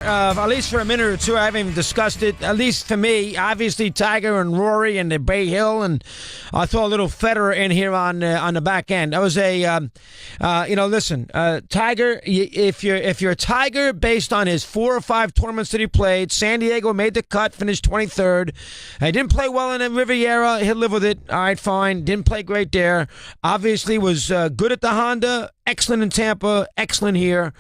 At least for a minute or two, I haven't even discussed it. At least for me, obviously Tiger and Rory and the Bay Hill, and I'll throw a little Federer in here on the back end. That was listen, Tiger. If you're a Tiger based on his 4 or 5 tournaments that he played, San Diego made the cut, finished 23rd. He didn't play well in the Riviera. He'll live with it. All right, fine. Didn't play great there. Obviously, was good at the Honda. Excellent in Tampa, excellent here.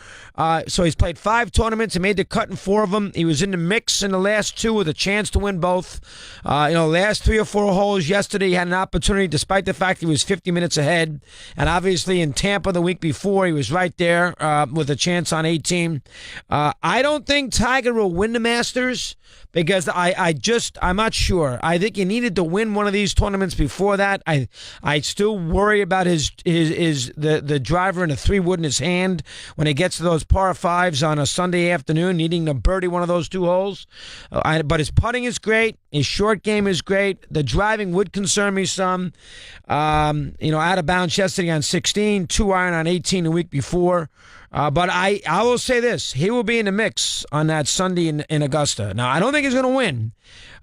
So he's played 5 tournaments and made the cut in 4 of them. He was in the mix in the last 2 with a chance to win both. Last 3 or 4 holes yesterday, he had an opportunity despite the fact he was 50 minutes ahead. And obviously in Tampa the week before, he was right there with a chance on 18. I don't think Tiger will win the Masters because I'm not sure. I think he needed to win one of these tournaments before that. I still worry about the driver and a 3-wood in his hand when he gets to those par 5s on a Sunday afternoon, needing to birdie one of those 2 holes. But his putting is great. His short game is great. The driving would concern me some. Out of bounds yesterday on 16, 2-iron on 18 the week before. But I will say this. He will be in the mix on that Sunday in Augusta. Now, I don't think he's going to win,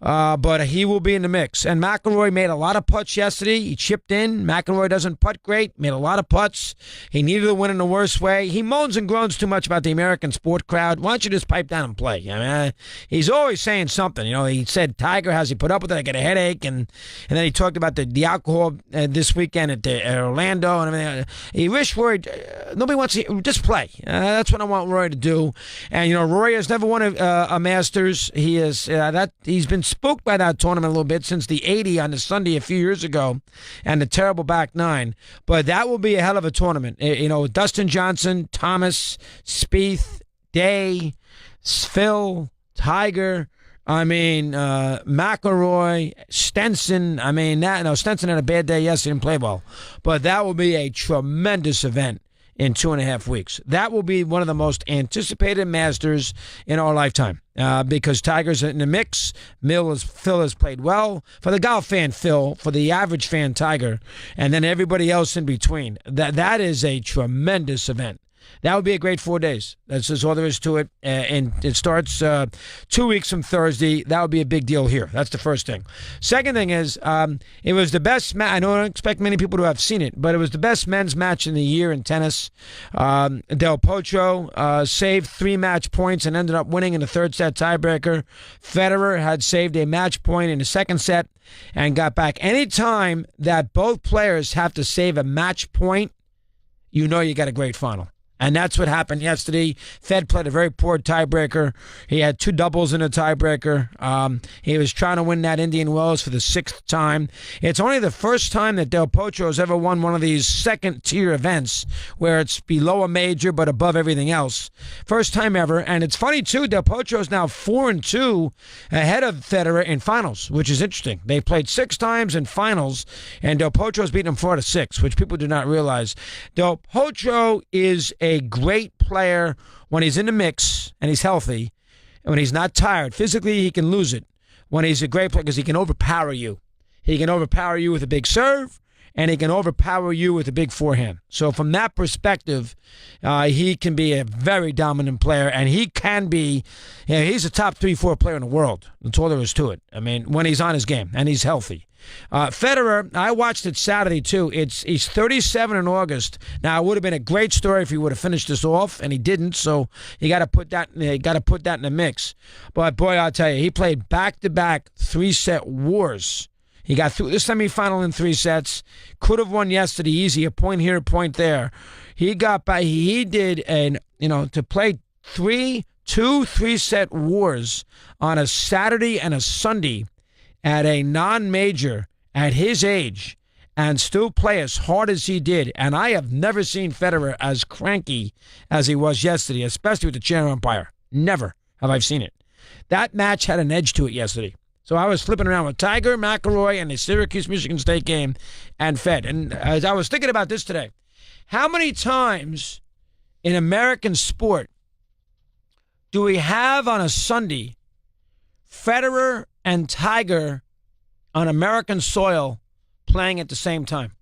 but he will be in the mix. And McIlroy made a lot of putts yesterday. He chipped in. McIlroy doesn't putt great. Made a lot of putts. He needed to win in the worst way. He moans and groans too much about the American sport crowd. Why don't you just pipe down and play? I mean, he's always saying something. He said, Tiger, how's he put up with it? I get a headache. And then he talked about the alcohol this weekend at Orlando. And everything. He wished Rory, nobody wants to just play. That's what I want Rory to do. And Rory has never won a Masters. He has he's been spooked by that tournament a little bit since the 80 on the Sunday a few years ago, and the terrible back 9. But that will be a hell of a tournament. Dustin Johnson, Thomas, Spieth, Day, Phil, Tiger. McIlroy, Stenson. Stenson had a bad day yesterday, didn't play well, but that will be a tremendous event in 2.5 weeks. That will be one of the most anticipated Masters in our lifetime because Tiger's in the mix. Phil has played well. For the golf fan, Phil. For the average fan, Tiger. And then everybody else in between. That is a tremendous event. That would be a great 4 days. That's just all there is to it. And it starts 2 weeks from Thursday. That would be a big deal here. That's the first thing. Second thing is, it was the best I don't expect many people to have seen it, but it was the best men's match in the year in tennis. Del Potro saved 3 match points and ended up winning in the 3rd set tiebreaker. Federer had saved a match point in the 2nd set and got back. Anytime that both players have to save a match point, you got a great final. And that's what happened yesterday. Fed played a very poor tiebreaker. He had 2 doubles in a tiebreaker. He was trying to win that Indian Wells for the 6th time. It's only the first time that Del Potro has ever won one of these second-tier events where it's below a major but above everything else. First time ever. And it's funny, too, Del Potro is now 4-2 ahead of Federer in finals, which is interesting. They played 6 times in finals, and Del Potro's beaten him 4-6, which people do not realize. Del Potro is a great player when he's in the mix and he's healthy, and when he's not tired. Physically, he can lose it. When he's a great player, because he can overpower you. He can overpower you with a big serve, and he can overpower you with a big forehand. So from that perspective, he can be a very dominant player, and he can be, he's a top 3-4 player in the world. That's all there is to it. When he's on his game and he's healthy. Federer, I watched it Saturday too. He's 37 in August. Now it would have been a great story if he would have finished this off, and he didn't. So you got to put that in the mix. But boy, I'll tell you, he played back-to-back 3-set wars. He got through the semifinal in 3 sets. Could have won yesterday easy, a point here, a point there. He got by. He did to play 2 3-set wars on a Saturday and a Sunday at a non-major at his age and still play as hard as he did. And I have never seen Federer as cranky as he was yesterday, especially with the chair umpire. Never have I seen it. That match had an edge to it yesterday. So I was flipping around with Tiger, McIlroy, and the Syracuse-Michigan State game and Fed. And as I was thinking about this today, how many times in American sport do we have on a Sunday Federer and Tiger on American soil playing at the same time?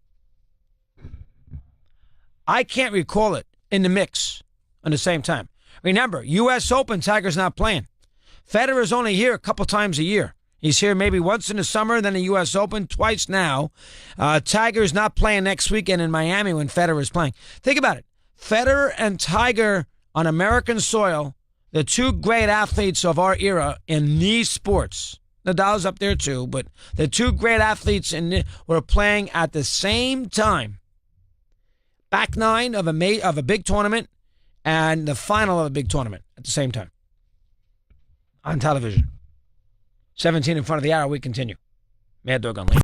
I can't recall it in the mix at the same time. Remember, U.S. Open, Tiger's not playing. Federer's only here a couple times a year. He's here maybe once in the summer, then the U.S. Open, twice now. Tiger's not playing next weekend in Miami when Federer's playing. Think about it. Federer and Tiger on American soil, the two great athletes of our era in these sports. Nadal's up there too, but the two great athletes were playing at the same time. Back nine of a big tournament and the final of a big tournament at the same time. On television. 17 in front of the hour, we continue. Mad Dog on Lane.